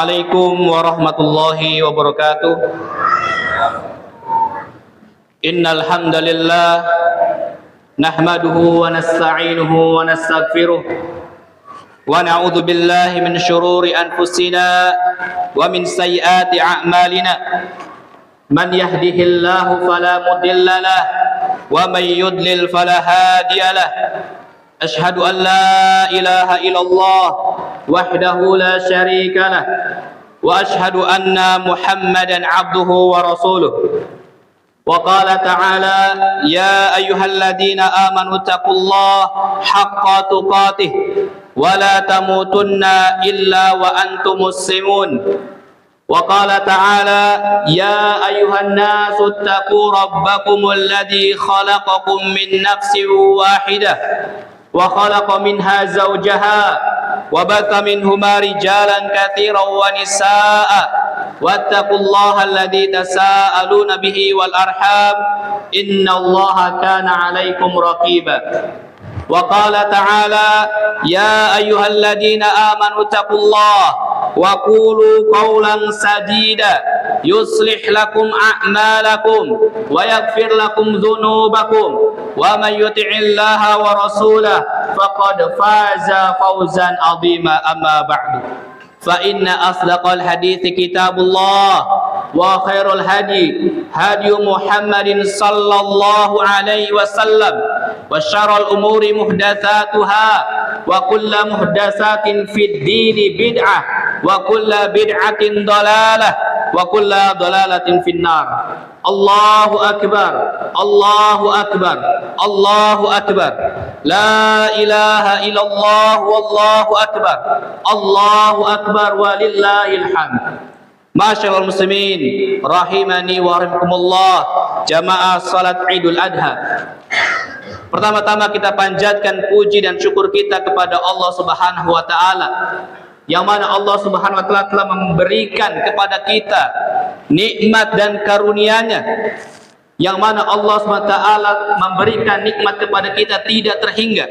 Assalamualaikum warahmatullahi wabarakatuh. Innal hamdalillah nahmaduhu wa nasta'inuhu wa nastaghfiruh wa na'udzu billahi min shururi anfusina wa min sayyiati a'malina. Man yahdihillahu fala mudilla lahu wa man yudlil fala hadiya lahu. Ashhadu an la ilaha illallah wahdahu la syarika lah wa ashhadu anna Muhammadan abduhu wa rasuluh. Wa qala ta'ala ya ayyuhalladzina amanu taqullaha haqqa tuqatih wa la tamutunna illa wa antum muslimun. Wa qala ta'ala ya ayyuhan nasu taqu rabbakumul ladzi khalaqakum min nafsin wahidah wa khalaqa minha zawjaha wa batha minhuma rijalan katsiran wa nisaa'a wattaqullaha alladzi tasaaluna bihi wal arham innallaha kana 'alaikum raqiba. Wa qala ta'ala ya ayyuhalladzina amanu taqullaha wa qulu qawlan sadida yuslih lakum a'malakum wa yaghfir lakum dhunubakum wa may yuti'illaha wa rasulahu faqad faza fawzan 'azima. Amma ba'du, fa inna asdaqal hadithi kitabullah wa khairul hadi hadi Muhammadin sallallahu alaihi wasallam wa syarrul umuri muhdatsatuha wa kullu muhdatsatin fid dini bid'ah wa kullu bid'atin dalalah wa kullu dalalatin finnar. Allahu akbar, Allahu akbar, Allahu akbar. La ilaha illallah wallahu akbar, Allahu akbar walillahil hamd. Masyaallah muslimin rahimani wa rahimakumullah, jamaah salat Idul Adha. Pertama-tama kita panjatkan puji dan syukur kita kepada Allah Subhanahu wa taala, yang mana Allah Subhanahu wa taala telah memberikan kepada kita nikmat dan karunia-Nya, yang mana Allah Subhanahu wa taala memberikan nikmat kepada kita tidak terhingga,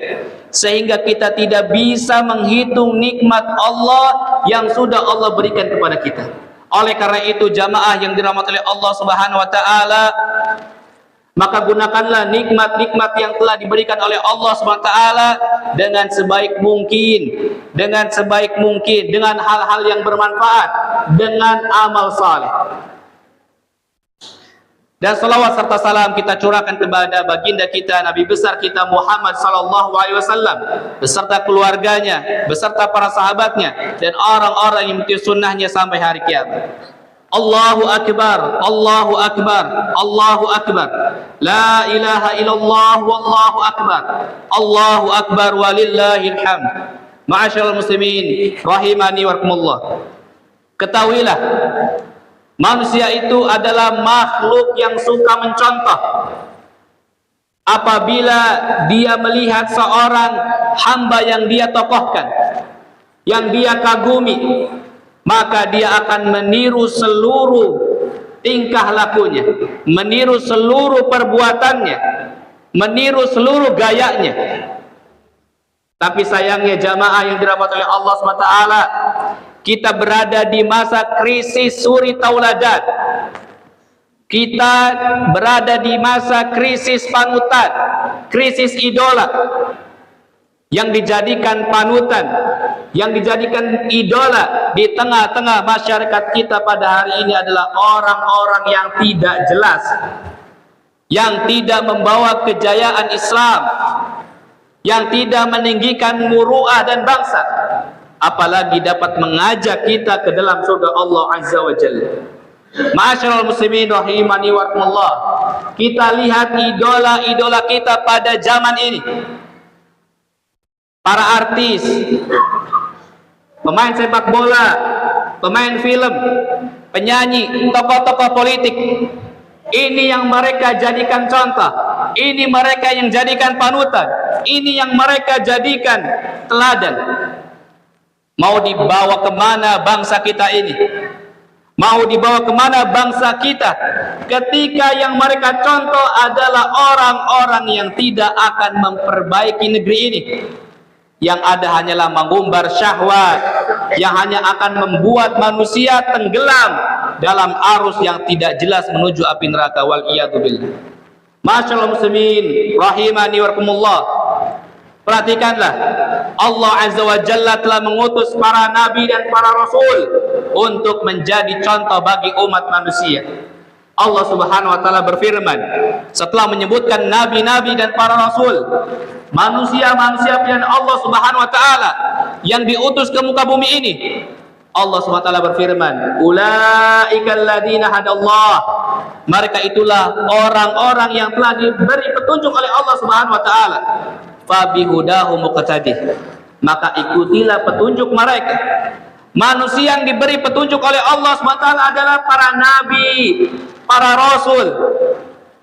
sehingga kita tidak bisa menghitung nikmat Allah yang sudah Allah berikan kepada kita. Oleh karena itu jamaah yang dirahmati oleh Allah Subhanahu wa taala, maka gunakanlah nikmat-nikmat yang telah diberikan oleh Allah Subhanahu wa taala dengan sebaik mungkin, dengan hal-hal yang bermanfaat, dengan amal saleh. Dan salawat serta salam kita curahkan kepada baginda kita, Nabi besar kita Muhammad sallallahu alaihi wasallam, beserta keluarganya, beserta para sahabatnya, dan orang-orang yang mengikuti sunnahnya sampai hari kiamat. Allahu akbar, Allahu akbar, Allahu akbar. La ilaha illallah wallahu akbar, Allahu akbar walillahil hamd. Ma'asyiral muslimin rahimani wa rahimakumullah. Ketahuilah, manusia itu adalah makhluk yang suka mencontoh. Apabila dia melihat seorang hamba yang dia tokohkan, yang dia kagumi, maka dia akan meniru seluruh tingkah lakunya, meniru seluruh perbuatannya, meniru seluruh gayanya. Tapi sayangnya jamaah yang dirahmati oleh Allah SWT, kita berada di masa krisis suri tauladan. Kita berada di masa krisis panutan, krisis idola. Yang dijadikan panutan, yang dijadikan idola di tengah-tengah masyarakat kita pada hari ini adalah orang-orang yang tidak jelas, yang tidak membawa kejayaan Islam, yang tidak meninggikan muru'ah dan bangsa, apalagi dapat mengajak kita ke dalam surga Allah Azza wa Jalla. Ma'asyiral muslimin rahimani wa rahimakumullah, kita lihat idola-idola kita pada zaman ini. Para artis, pemain sepak bola, pemain film, penyanyi, tokoh-tokoh politik, ini yang mereka jadikan contoh, ini mereka yang jadikan panutan, ini yang mereka jadikan teladan. Mau dibawa kemana bangsa kita ini? Mau dibawa kemana bangsa kita ketika yang mereka contoh adalah orang-orang yang tidak akan memperbaiki negeri ini, Yang ada hanyalah mengumbar syahwat, yang hanya akan membuat manusia tenggelam dalam arus yang tidak jelas menuju api neraka. Wal iyadu billah. Masyaallah muslimin rahimani wa rahimakumullah. Perhatikanlah, Allah Azza wa Jalla telah mengutus para nabi dan para rasul untuk menjadi contoh bagi umat manusia. Allah Subhanahu wa taala berfirman setelah menyebutkan nabi-nabi dan para rasul, manusia-manusia pilihan Allah Subhanahu wa taala yang diutus ke muka bumi ini. Allah Subhanahu wa taala berfirman, "Ulaikal ladzina hadallah." Mereka itulah orang-orang yang telah diberi petunjuk oleh Allah Subhanahu wa taala. Fa bihudahu muqtadih. Maka ikutilah petunjuk mereka. Manusia yang diberi petunjuk oleh Allah SWT adalah para nabi, para rasul.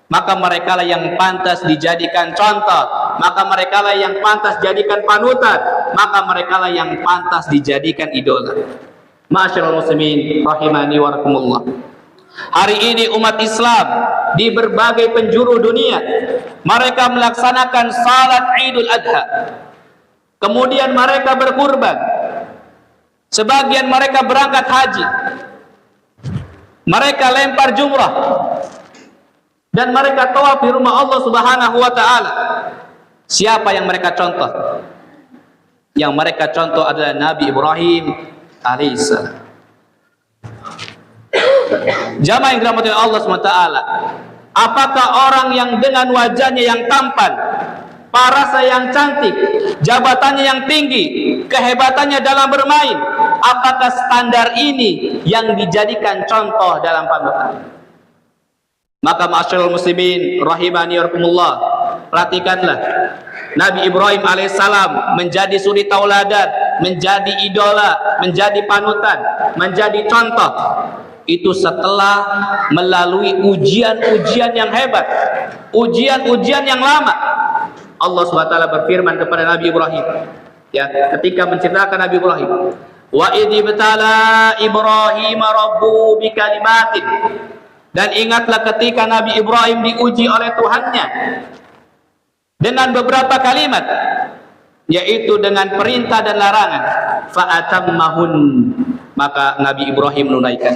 Maka mereka lah yang pantas dijadikan contoh, maka mereka lah yang pantas dijadikan panutan, maka mereka lah yang pantas dijadikan idola. Masyaallah muslimin rahimani wa rahimakumullah. Hari ini umat Islam di berbagai penjuru dunia mereka melaksanakan salat Idul Adha. Kemudian mereka berkurban. Sebagian mereka berangkat haji. Mereka lempar jumrah. Dan mereka tawaf di rumah Allah Subhanahu wa taala. Siapa yang mereka contoh? Yang mereka contoh adalah Nabi Ibrahim alaihissalam. Jamaah yang dirahmati Allah SWT, apakah orang yang dengan wajahnya yang tampan, parasnya yang cantik, jabatannya yang tinggi, kehebatannya dalam bermain, apakah standar ini yang dijadikan contoh dalam panutan? Maka ma'asyiral muslimin rahimani wa rahimakumullah, perhatikanlah, Nabi Ibrahim alaihissalam menjadi suri tauladan, menjadi idola, menjadi panutan, menjadi contoh. Itu setelah melalui ujian-ujian yang hebat, ujian-ujian yang lama. Allah SWT berfirman kepada Nabi Ibrahim, ya, ketika menceritakan Nabi Ibrahim, wa idh ibtala Ibrahim rabbuhu bikalimatin. Dan ingatlah ketika Nabi Ibrahim diuji oleh Tuhannya dengan beberapa kalimat, yaitu dengan perintah dan larangan. Fa'atammahun, maka Nabi Ibrahim menunaikan.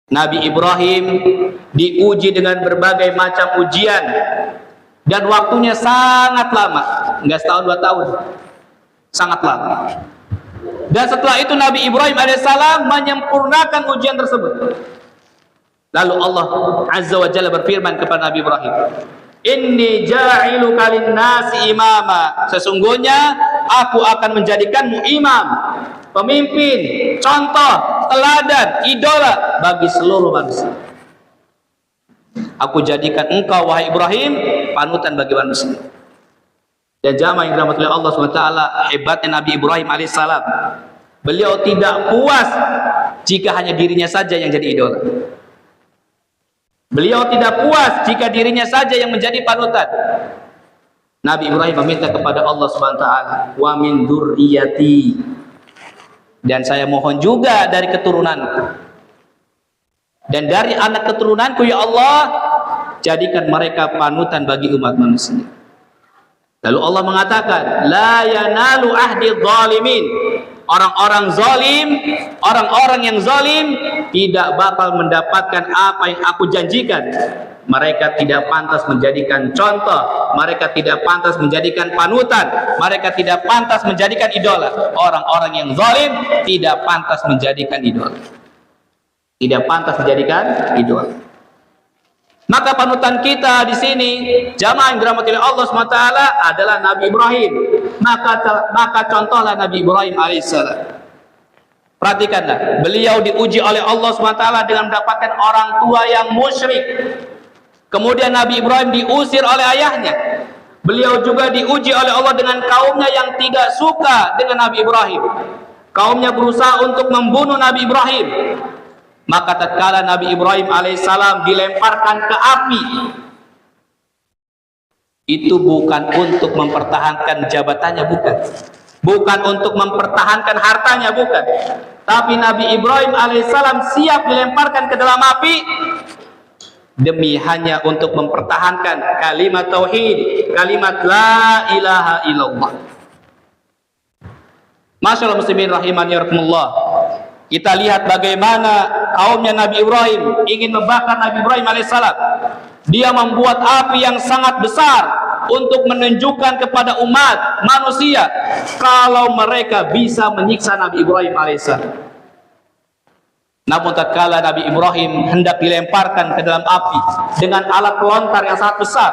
Nabi Ibrahim diuji dengan berbagai macam ujian dan waktunya sangat lama, enggak setahun 2 tahun, sangat lama. Dan setelah itu Nabi Ibrahim alaihissalam menyempurnakan ujian tersebut. Lalu Allah Azza wa Jalla berfirman kepada Nabi Ibrahim, Inni ja'iluka linnasi imama. Sesungguhnya aku akan menjadikanmu imam, pemimpin, contoh, teladan, idola bagi seluruh manusia. Aku jadikan engkau wahai Ibrahim panutan bagi manusia. Dan jamaah yang dirahmati oleh Allah SWT, hebatnya Nabi Ibrahim alaihissalam, beliau tidak puas jika hanya dirinya saja yang jadi idola. Beliau tidak puas jika dirinya saja yang menjadi panutan. Nabi Ibrahim meminta kepada Allah SWT, wa min dzurriyyati, dan saya mohon juga dari keturunanku dan dari anak keturunanku, ya Allah, jadikan mereka panutan bagi umat manusia. Lalu Allah mengatakan, la yanalu ahdi zalimin. Orang-orang zalim, orang-orang yang zalim tidak bakal mendapatkan apa yang aku janjikan. Mereka tidak pantas menjadikan contoh, mereka tidak pantas menjadikan panutan, mereka tidak pantas menjadikan idola. Orang-orang yang zalim tidak pantas menjadikan idola. Tidak pantas menjadikan idola. Maka panutan kita di sini, jamaah yang dirahmati oleh Allah SWT, adalah Nabi Ibrahim. Maka contohlah Nabi Ibrahim alaihissalam. Perhatikanlah, beliau diuji oleh Allah SWT dengan mendapatkan orang tua yang musyrik. Kemudian Nabi Ibrahim diusir oleh ayahnya. Beliau juga diuji oleh Allah dengan kaumnya yang tidak suka dengan Nabi Ibrahim. Kaumnya berusaha untuk membunuh Nabi Ibrahim. Maka tatkala Nabi Ibrahim alaihissalam dilemparkan ke api, itu bukan untuk mempertahankan jabatannya, bukan untuk mempertahankan hartanya, bukan. Tapi Nabi Ibrahim alaihissalam siap dilemparkan ke dalam api demi hanya untuk mempertahankan kalimat tauhid, kalimat la ilaha illallah. Masyaallah muslimin rahimani rahimakumullah. Kita lihat bagaimana kaumnya Nabi Ibrahim ingin membakar Nabi Ibrahim alaihissalam. Dia membuat api yang sangat besar untuk menunjukkan kepada umat manusia kalau mereka bisa menyiksa Nabi Ibrahim alaihissalam. Namun tatkala Nabi Ibrahim hendak dilemparkan ke dalam api dengan alat pelontar yang sangat besar,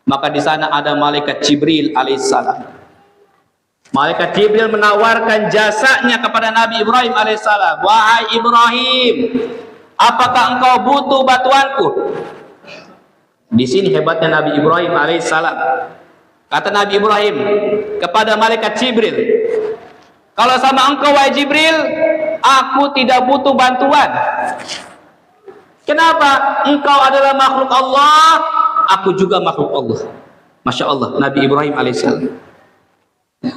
maka di sana ada malaikat Jibril alaihissalam. Malaikat Jibril menawarkan jasanya kepada Nabi Ibrahim alaihissalam. Wahai Ibrahim, apakah engkau butuh bantuanku? Di sini hebatnya Nabi Ibrahim alaihissalam. Kata Nabi Ibrahim kepada malaikat Jibril, kalau sama engkau wahai Jibril, aku tidak butuh bantuan. Kenapa? Engkau adalah makhluk Allah, aku juga makhluk Allah. Masya Allah, Nabi Ibrahim alaihissalam.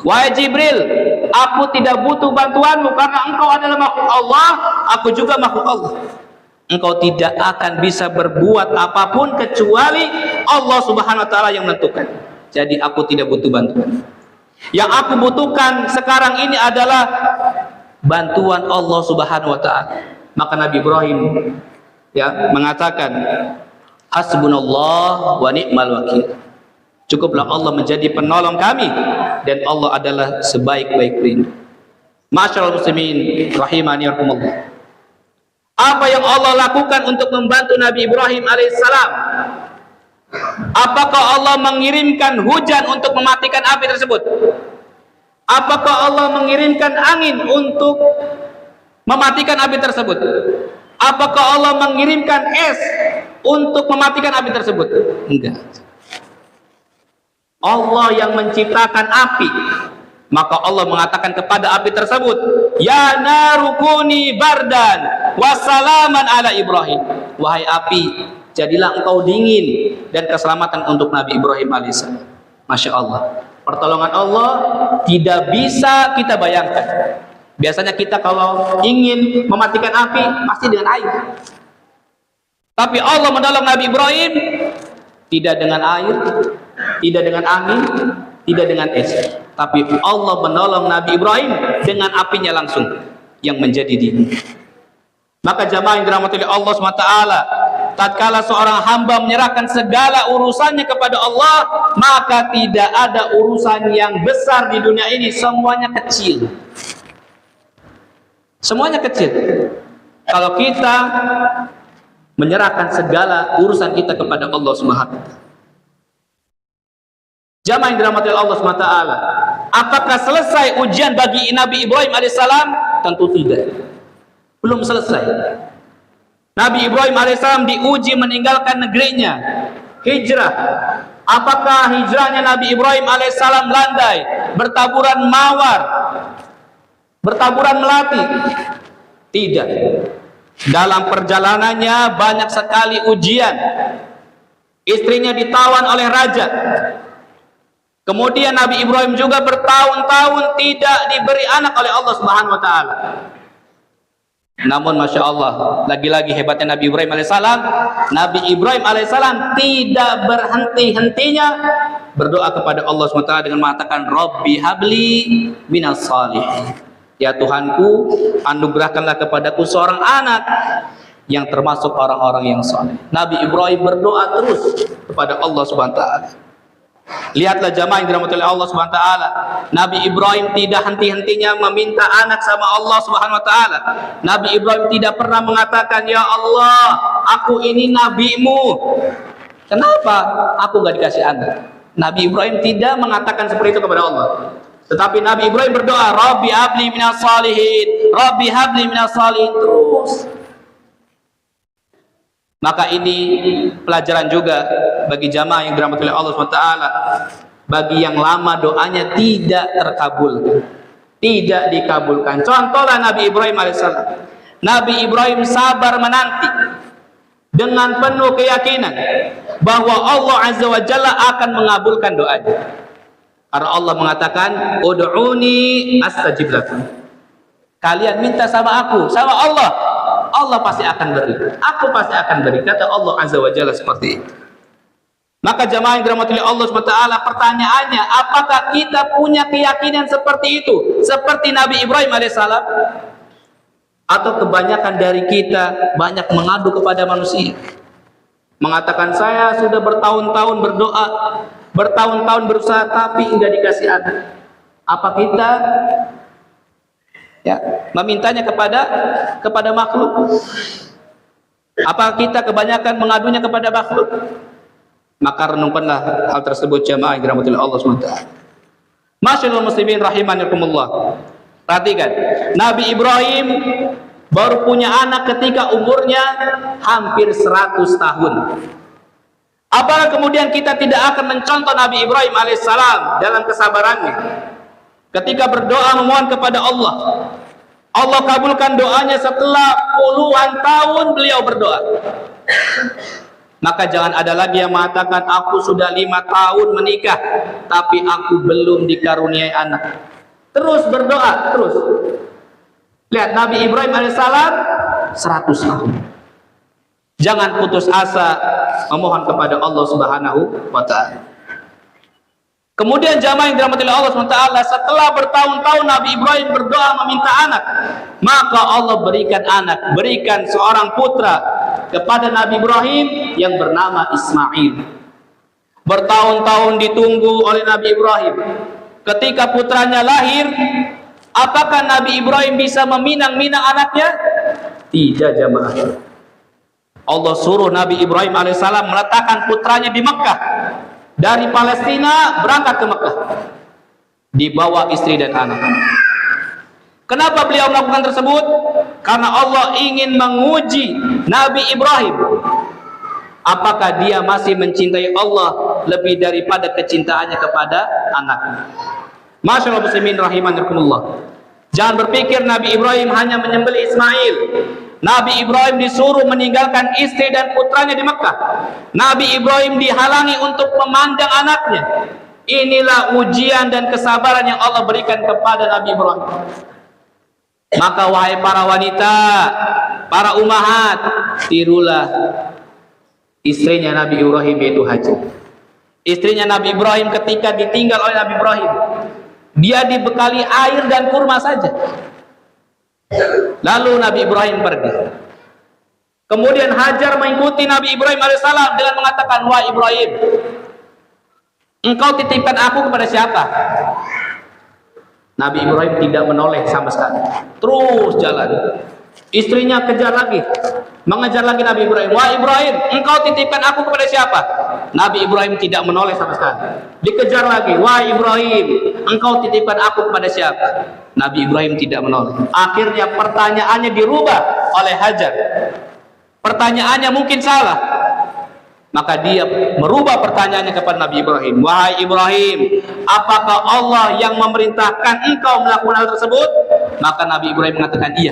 Wahai Jibril, aku tidak butuh bantuanmu karena engkau adalah makhluk Allah, aku juga makhluk Allah. Engkau tidak akan bisa berbuat apapun kecuali Allah subhanahu wa ta'ala yang menentukan. Jadi aku tidak butuh bantuan. Yang aku butuhkan sekarang ini adalah bantuan Allah subhanahu wa ta'ala. Maka Nabi Ibrahim mengatakan, hasbunallah wa ni'mal wakil. Cukuplah Allah menjadi penolong kami dan Allah adalah sebaik-baik pelindung. Masyaallah muslimin rahimani rahimakumullah. Apa yang Allah lakukan untuk membantu Nabi Ibrahim alaihissalam? Apakah Allah mengirimkan hujan untuk mematikan api tersebut? Apakah Allah mengirimkan angin untuk mematikan api tersebut? Apakah Allah mengirimkan es untuk mematikan api tersebut? Enggak. Allah yang menciptakan api. Maka Allah mengatakan kepada api tersebut, ya narukuni bardan wassalaman ala Ibrahim. Wahai api, jadilah engkau dingin dan keselamatan untuk Nabi Ibrahim alaihissalam. Masya Allah, pertolongan Allah tidak bisa kita bayangkan. Biasanya kita kalau ingin mematikan api pasti dengan air, tapi Allah menolong Nabi Ibrahim tidak dengan air, tidak dengan angin, tidak dengan es, tapi Allah menolong Nabi Ibrahim dengan apinya langsung yang menjadi dingin. Maka jamaah yang dirahmati oleh Allah SWT, tatkala seorang hamba menyerahkan segala urusannya kepada Allah, maka tidak ada urusan yang besar di dunia ini, semuanya kecil. Semuanya kecil. Kalau kita menyerahkan segala urusan kita kepada Allah Subhanahu wa ta'ala. Jamaah yang dirahmati oleh Allah SWT, apakah selesai ujian bagi Nabi Ibrahim alaihissalam? Tentu tidak. Belum selesai. Nabi Ibrahim alaihissalam diuji meninggalkan negerinya, hijrah. Apakah hijrahnya Nabi Ibrahim alaihissalam landai, bertaburan mawar, bertaburan melati? Tidak. Dalam perjalanannya banyak sekali ujian. Istrinya ditawan oleh raja. Kemudian Nabi Ibrahim juga bertahun-tahun tidak diberi anak oleh Allah Subhanahu wa ta'ala. Namun Masya Allah, lagi-lagi hebatnya Nabi Ibrahim alaihissalam. Nabi Ibrahim alaihissalam tidak berhenti-hentinya berdoa kepada Allah Subhanahu wa ta'ala dengan mengatakan, Rabbi habli minas salihin. Ya Tuhanku, anugerahkanlah kepadaku seorang anak yang termasuk orang-orang yang saleh. Nabi Ibrahim berdoa terus kepada Allah Subhanahu wa ta'ala. Lihatlah jamaah yang dirahmati oleh Allah Subhanahu wa ta'ala, Nabi Ibrahim tidak henti-hentinya meminta anak sama Allah Subhanahu wa ta'ala. Nabi Ibrahim tidak pernah mengatakan, ya Allah, aku ini nabimu, kenapa aku gak dikasih anak? Nabi Ibrahim tidak mengatakan seperti itu kepada Allah. Tetapi Nabi Ibrahim berdoa, Rabbi habli minas salihin, Rabbi habli minas salihin, terus. Maka ini pelajaran juga bagi jamaah yang dirahmati oleh Allah SWT. Bagi yang lama doanya tidak terkabulkan, tidak dikabulkan. Contohlah Nabi Ibrahim alaihissalam. Nabi Ibrahim sabar menanti dengan penuh keyakinan bahwa Allah Azza wa Jalla akan mengabulkan doanya. Karena Allah mengatakan, ud'uni astajib lakum. Kalian minta sama aku, sama Allah, Allah pasti akan beri. Aku pasti akan beri. Kata Allah Azza wa Jalla seperti itu. Maka jamaah yang dirahmati Allah SWT, pertanyaannya, apakah kita punya keyakinan seperti itu? Seperti Nabi Ibrahim alaihissalam? Atau kebanyakan dari kita banyak mengadu kepada manusia? Mengatakan, saya sudah bertahun-tahun berdoa, bertahun-tahun berusaha, tapi enggak dikasih anak. Apa kita memintanya kepada makhluk? Apa kita kebanyakan mengadunya kepada makhluk? Maka renungkanlah hal tersebut jamaah yang dirahmati Allah SWT. Masyaallah muslimin rahimakumullah. Perhatikan, Nabi Ibrahim baru punya anak ketika umurnya hampir 100 tahun. Apakah kemudian kita tidak akan mencontoh Nabi Ibrahim alaihissalam dalam kesabarannya? Ketika berdoa memohon kepada Allah, Allah kabulkan doanya setelah puluhan tahun beliau berdoa. Maka jangan ada lagi yang mengatakan, aku sudah 5 tahun menikah tapi aku belum dikaruniai anak. Terus berdoa, terus. Lihat Nabi Ibrahim alaihissalam 100 tahun. Jangan putus asa memohon kepada Allah Subhanahu wa taala. Kemudian jamaah yang dirahmati Allah SWT, setelah bertahun-tahun Nabi Ibrahim berdoa meminta anak, maka Allah berikan anak, berikan seorang putra kepada Nabi Ibrahim yang bernama Ismail. Bertahun-tahun ditunggu oleh Nabi Ibrahim. Ketika putranya lahir, apakah Nabi Ibrahim bisa meminang-minang anaknya? Tidak jamaah. Allah suruh Nabi Ibrahim alaihissalam meletakkan putranya di Mekah. Dari Palestina berangkat ke Mekah, dibawa istri dan anak. Kenapa beliau melakukan tersebut? Karena Allah ingin menguji Nabi Ibrahim, apakah dia masih mencintai Allah lebih daripada kecintaannya kepada anaknya. Masyaallah muslimin rahimakumullah. Jangan berpikir Nabi Ibrahim hanya menyembelih Ismail. Nabi Ibrahim disuruh meninggalkan istri dan putranya di Mekah. Nabi Ibrahim dihalangi untuk memandang anaknya. Inilah ujian dan kesabaran yang Allah berikan kepada Nabi Ibrahim. Maka wahai para wanita, para ummahat, tirulah istrinya Nabi Ibrahim, yaitu Hajar. Istrinya Nabi Ibrahim ketika ditinggal oleh Nabi Ibrahim, dia dibekali air dan kurma saja. Lalu Nabi Ibrahim pergi. Kemudian Hajar mengikuti Nabi Ibrahim alaihissalam dengan mengatakan, wahai Ibrahim, engkau titipkan aku kepada siapa? Nabi Ibrahim tidak menoleh sama sekali, terus jalan. Istrinya kejar lagi, mengejar lagi Nabi Ibrahim. Wahai Ibrahim, engkau titipkan aku kepada siapa? Nabi Ibrahim tidak menoleh sama sekali. Dikejar lagi. Wahai Ibrahim, engkau titipkan aku kepada siapa? Nabi Ibrahim tidak menoleh. Akhirnya pertanyaannya dirubah oleh Hajar. Pertanyaannya mungkin salah. Maka dia merubah pertanyaannya kepada Nabi Ibrahim. Wahai Ibrahim, apakah Allah yang memerintahkan engkau melakukan hal tersebut? Maka Nabi Ibrahim mengatakan iya.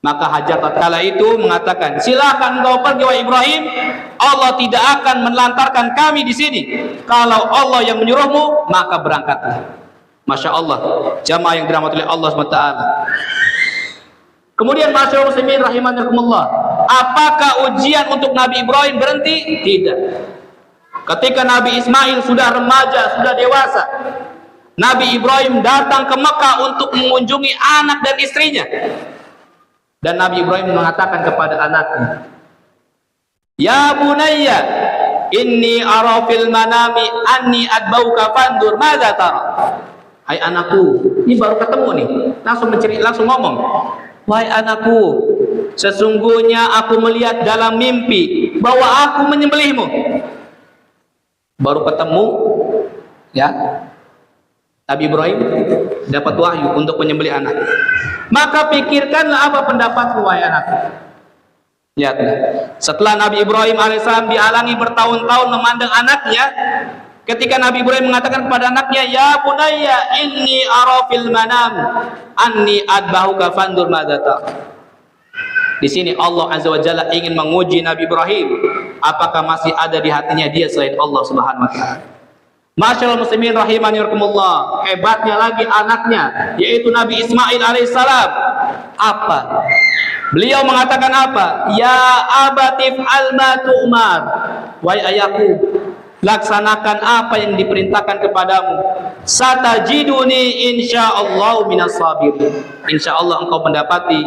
Maka Hajar tatkala itu mengatakan, silakan engkau pergi wahai Ibrahim. Allah tidak akan melantarkan kami di sini. Kalau Allah yang menyuruhmu, maka berangkatlah. Masya Allah, jamaah yang dirahmati oleh Allah SWT. Kemudian masyaallah muslimin rahimakumullah, apakah ujian untuk Nabi Ibrahim berhenti? Tidak. Ketika Nabi Ismail sudah remaja, sudah dewasa, Nabi Ibrahim datang ke Mekah untuk mengunjungi anak dan istrinya. Dan Nabi Ibrahim mengatakan kepada anaknya, ya bunayya, inni ara fil manami anni adbauka fandur madza tara. Hai anakku, ini baru ketemu nih, langsung ngomong. Wahai anakku, sesungguhnya aku melihat dalam mimpi bahwa aku menyembelihmu. Baru ketemu, ya. Nabi Ibrahim dapat wahyu untuk menyembelih anak. Maka pikirkanlah apa pendapatmu wahai anakku. Lihat, setelah Nabi Ibrahim alaihissalam dihalangi bertahun-tahun memandang anaknya, ketika Nabi Ibrahim mengatakan kepada anaknya, ya bunayya inni ara fil manam anni adbahuka fandur madza tara. Di sini Allah Azza wa Jalla ingin menguji Nabi Ibrahim, apakah masih ada di hatinya dia selain Allah Subhanahu wa taala. Masyaallah muslimin rahimakumullah, hebatnya lagi anaknya yaitu Nabi Ismail alaihissalam. Apa Beliau mengatakan apa? Ya abatif alma tu'mar. Wahai ayahku, laksanakan apa yang diperintahkan kepadamu. Satajiduni insyaallah minas sabirin. Insyaallah engkau mendapati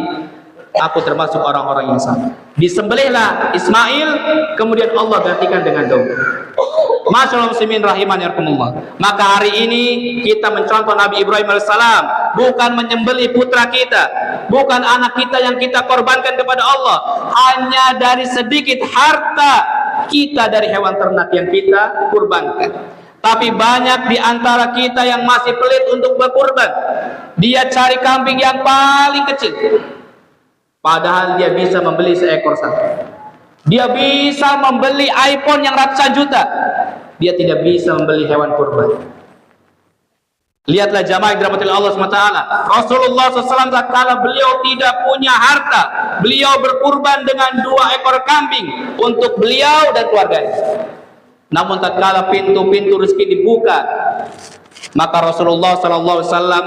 aku termasuk orang-orang yang sabar. Disembelihlah Ismail, kemudian Allah gantikan dengan Daud. Masyaallah muslimin rahimani rahimakumullah. Maka hari ini kita mencontoh Nabi Ibrahim alaihissalam, bukan menyembelih putra kita, bukan anak kita yang kita korbankan kepada Allah, hanya dari sedikit harta kita dari hewan ternak yang kita kurbankan. Tapi banyak di antara kita yang masih pelit untuk berkurban. Dia cari kambing yang paling kecil, padahal dia bisa membeli seekor sapi. Dia bisa membeli iPhone yang ratusan juta. Dia tidak bisa membeli hewan kurban. Lihatlah jamaah yang dirahmati Allah SWT. Rasulullah SAW tatkala beliau tidak punya harta, beliau berkurban dengan 2 ekor kambing untuk beliau dan keluarganya. Namun tatkala pintu-pintu rezeki dibuka, maka Rasulullah SAW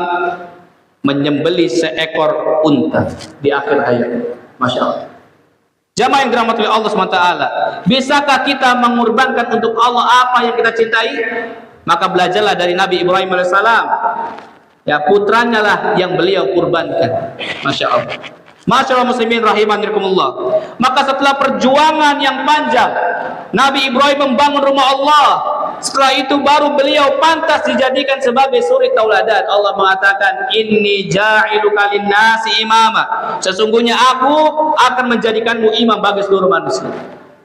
menyembelih seekor unta di akhir hayat. Masya Allah. Jamaah yang dirahmati Allah SWT, bisakah kita mengorbankan untuk Allah apa yang kita cintai? Maka belajarlah dari Nabi Ibrahim alaihissalam. Ya, putranya lah yang beliau kurbankan. Masya Allah. Masya Allah muslimin rahimanirkumullah. Maka setelah perjuangan yang panjang, Nabi Ibrahim membangun rumah Allah. Setelah itu baru beliau pantas dijadikan sebagai suri tauladan. Allah mengatakan, inni ja'iluka linnasi imama. Sesungguhnya aku akan menjadikanmu imam bagi seluruh manusia.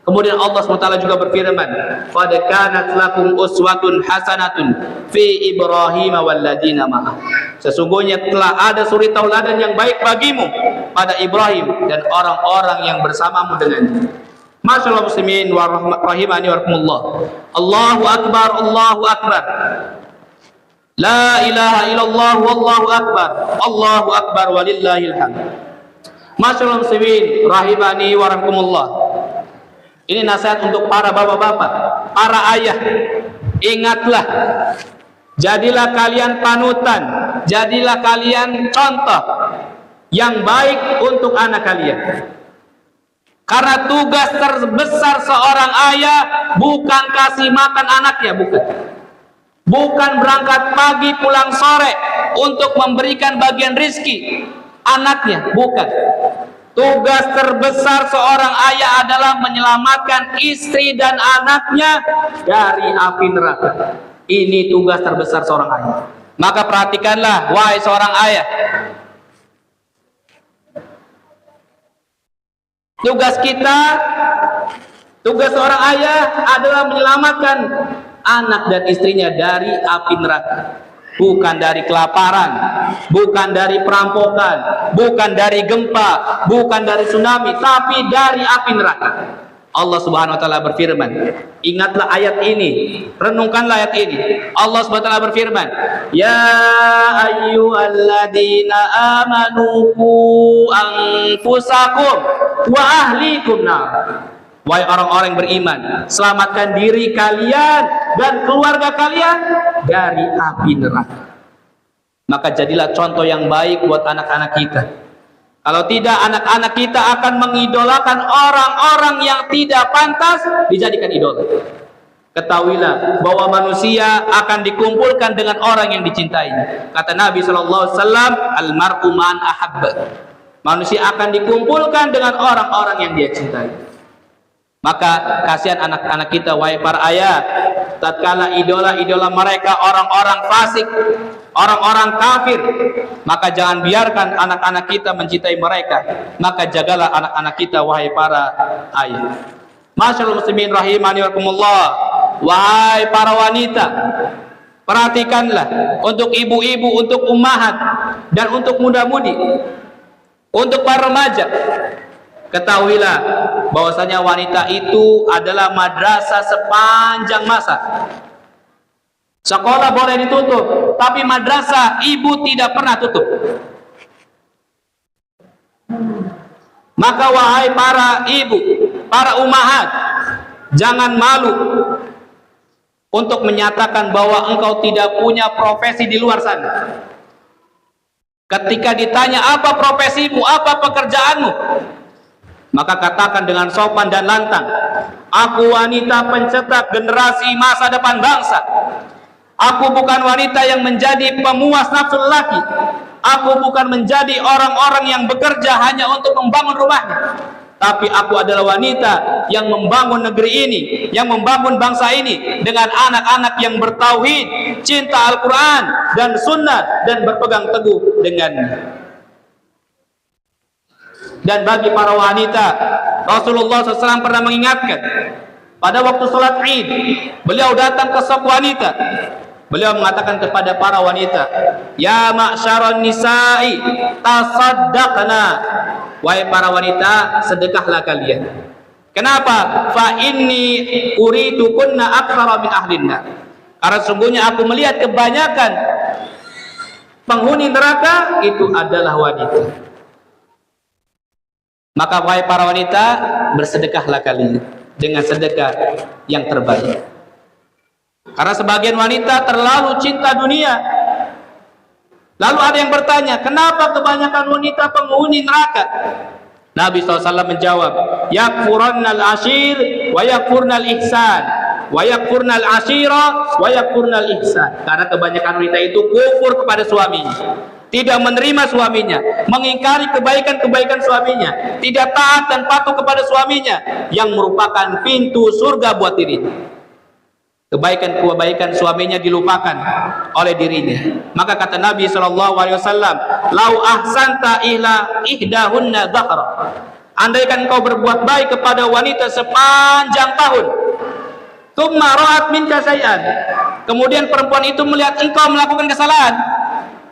Kemudian Allah SWT juga berfirman, qad kanat lakum uswatun hasanatun fi Ibrahim walladzina ma'ah. Sesungguhnya telah ada suri tauladan yang baik bagimu pada Ibrahim dan orang-orang yang bersamamu dengannya. Masyaallah muslimin wa rahimani wa rahimullah. Allahu akbar, Allahu akbar. La ilaha illallah wallahu akbar. Allahu akbar walillahil hamd. Masyaallah muslimin rahimani wa rahimullah. Ini nasihat untuk para bapak-bapak, para ayah. Ingatlah, jadilah kalian panutan, jadilah kalian contoh yang baik untuk anak kalian. Karena tugas terbesar seorang ayah bukan kasih makan anaknya, bukan. Bukan berangkat pagi pulang sore untuk memberikan bagian rizki anaknya, bukan. Tugas terbesar seorang ayah adalah menyelamatkan istri dan anaknya dari api neraka. Ini tugas terbesar seorang ayah. Maka perhatikanlah, wahai seorang ayah. Tugas kita, tugas seorang ayah adalah menyelamatkan anak dan istrinya dari api neraka. Bukan dari kelaparan, bukan dari perampokan, bukan dari gempa, bukan dari tsunami, tapi dari api neraka. Allah Subhanahu wa taala berfirman, ingatlah ayat ini, renungkanlah ayat ini. Allah Subhanahu wa taala berfirman, ya ayyuhalladzina amanu qu anfusakum wa ahlikum nar. Wahai orang-orang yang beriman, selamatkan diri kalian dan keluarga kalian dari api neraka. Maka jadilah contoh yang baik buat anak-anak kita. Kalau tidak, anak-anak kita akan mengidolakan orang-orang yang tidak pantas dijadikan idola. Ketahuilah bahwa manusia akan dikumpulkan dengan orang yang dicintainya. Kata Nabi SAW, almar'u man ahabba. Manusia akan dikumpulkan dengan orang-orang yang dia cintai. Maka kasihan anak-anak kita, wahai para ayah, tatkala idola-idola mereka orang-orang fasik, orang-orang kafir, maka jangan biarkan anak-anak kita mencintai mereka. Maka jagalah anak-anak kita, wahai para ayah. Masyaallah muslimin rahimani wa rahimakumullah. Wahai para wanita, perhatikanlah, untuk ibu-ibu, untuk ummahat, dan untuk muda-mudi, untuk para remaja. Ketahuilah bahwasanya wanita itu adalah madrasah sepanjang masa. Sekolah boleh ditutup, tapi madrasah ibu tidak pernah tutup. Maka wahai para ibu, para ummahat, jangan malu untuk menyatakan bahwa engkau tidak punya profesi di luar sana. Ketika ditanya apa profesimu, apa pekerjaanmu, maka katakan dengan sopan dan lantang, aku wanita pencetak generasi masa depan bangsa. Aku bukan wanita yang menjadi pemuas nafsu lelaki. Aku bukan menjadi orang-orang yang bekerja hanya untuk membangun rumahnya, tapi aku adalah wanita yang membangun negeri ini, yang membangun bangsa ini dengan anak-anak yang bertauhid, cinta Al-Quran dan Sunnah, dan berpegang teguh dengannya. Dan bagi para wanita, Rasulullah SAW pernah mengingatkan pada waktu sholat Id, beliau datang ke saf wanita. Beliau mengatakan kepada para wanita, ya ma'syaron nisa'i tasaddaqna, wahai para wanita, sedekahlah kalian. Kenapa? Fa inni uridukunna aktsara min ahlinna, karena sungguhnya aku melihat kebanyakan penghuni neraka itu adalah wanita. Maka wahai para wanita, bersedekahlah kalian dengan sedekah yang terbaik. Karena sebagian wanita terlalu cinta dunia. Lalu ada yang bertanya, kenapa kebanyakan wanita penghuni neraka? Nabi SAW menjawab, yakfurnal ashir wa yakfurnal ihsan, wa yakfurnal ashira wa yakfurnal ihsan. Karena kebanyakan wanita itu kufur kepada suaminya, tidak menerima suaminya, mengingkari kebaikan-kebaikan suaminya, tidak taat dan patuh kepada suaminya, yang merupakan pintu surga buat dirinya. Kebaikan-kebaikan suaminya dilupakan oleh dirinya. Maka kata Nabi SAW, lau ahsanta ila ihdahunna dhahra, andaikan kau berbuat baik kepada wanita sepanjang tahun, thumma ra'at minka syai'an, kemudian perempuan itu melihat engkau melakukan kesalahan,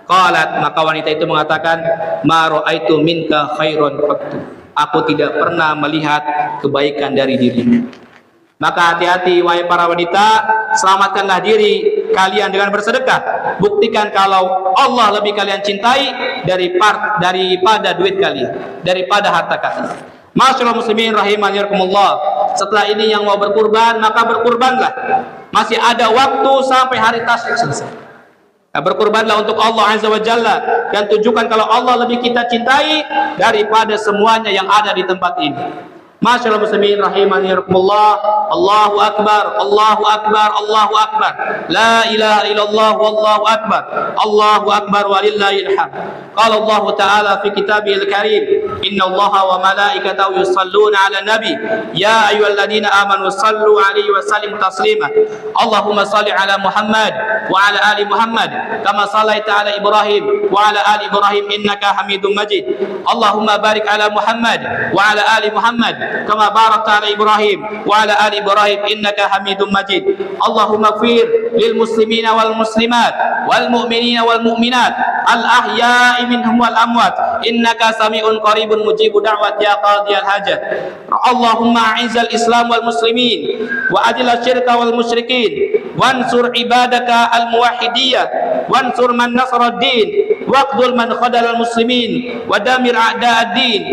qalat, maka wanita itu mengatakan, ma ra'aitu minka khairan qattu, aku tidak pernah melihat kebaikan dari dirimu. Maka hati-hati wahai para wanita, selamatkanlah diri kalian dengan bersedekah. Buktikan kalau Allah lebih kalian cintai daripada duit kalian, daripada harta kalian. Masyaallah muslimin rahimanirkumullah. Setelah ini yang mau berkurban, maka berkurbanlah. Masih ada waktu sampai hari tasyrik selesai. Nah, berkurbanlah untuk Allah Azza wa Jalla, dan tunjukkan kalau Allah lebih kita cintai daripada semuanya yang ada di tempat ini. Masyaallah muslimin rahimanirkumullah. Allahu akbar, Allahu akbar, Allahu akbar. La ilaha illallah wallahu akbar. Allahu akbar walillahil hamd. Qala Allah Ta'ala fi kitabihil karim, innallaha wa malaikatahu yusalluna 'alan nabi ya ayyuhalladzina amanu sallu 'alaihi wa sallimu taslima. Allahumma shalli 'ala Muhammad wa 'ala ali Muhammad kama shallaita 'ala Ibrahim wa 'ala ali Ibrahim innaka Hamidum Majid. Allahumma barik 'ala Muhammad wa 'ala ali Muhammad kama barakta 'ala Ibrahim wa 'ala ali Ibrahim innaka Hamidum Majid. Allahumma ighfir lil muslimina wal muslimat wal mu'minina wal mu'minat al ahya'i minhum wal amwat innaka sami'un qaribun mujibu da'wat ya qadiyal hajat. Allahumma a'izzal islam wal muslimin wa adilal syirka wal musyrikin wansur ibadaka al muwahhidiyah wansur man nasara ad-din waqdul man khadala al muslimin wa damir a'da ad-din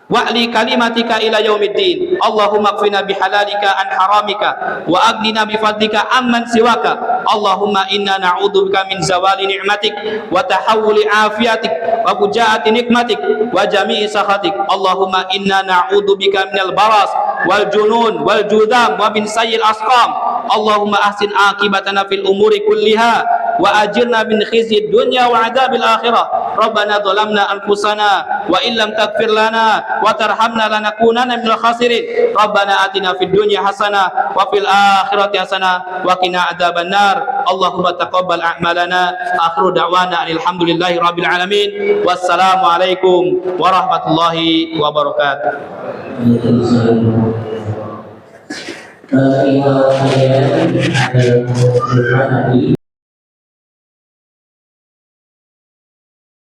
wa'li kalimatika ila yaumiddin. Allahumma qfina bihalalika an haramika wa aghnina bifadlika amman siwaka. Allahumma inna na'udzubika min zawali ni'matik wa tahawuli afiatik wa fujaati nikmatik wa jami'i sakhatik. Allahumma inna na'udzubika minal baras wal junun wal judam wa min sayyil asqam. Allahumma ahsin akibatana fil umuri kulliha wa ajirna min khizyid dunya wa adzabil akhirah. Rabbana dhalamna anfusana wa illam taghfir lana wa tarhamna lanakunanna minal khasirin. Rabbana atina fid dunya hasanah wa fil akhirati hasanah wa qina adzabannar. Allahumma taqabbal a'malana. Akhiru da'wana alhamdulillahi rabbil alamin. Wassalamu alaikum warahmatullahi wabarakatuh. Imam kalian adalah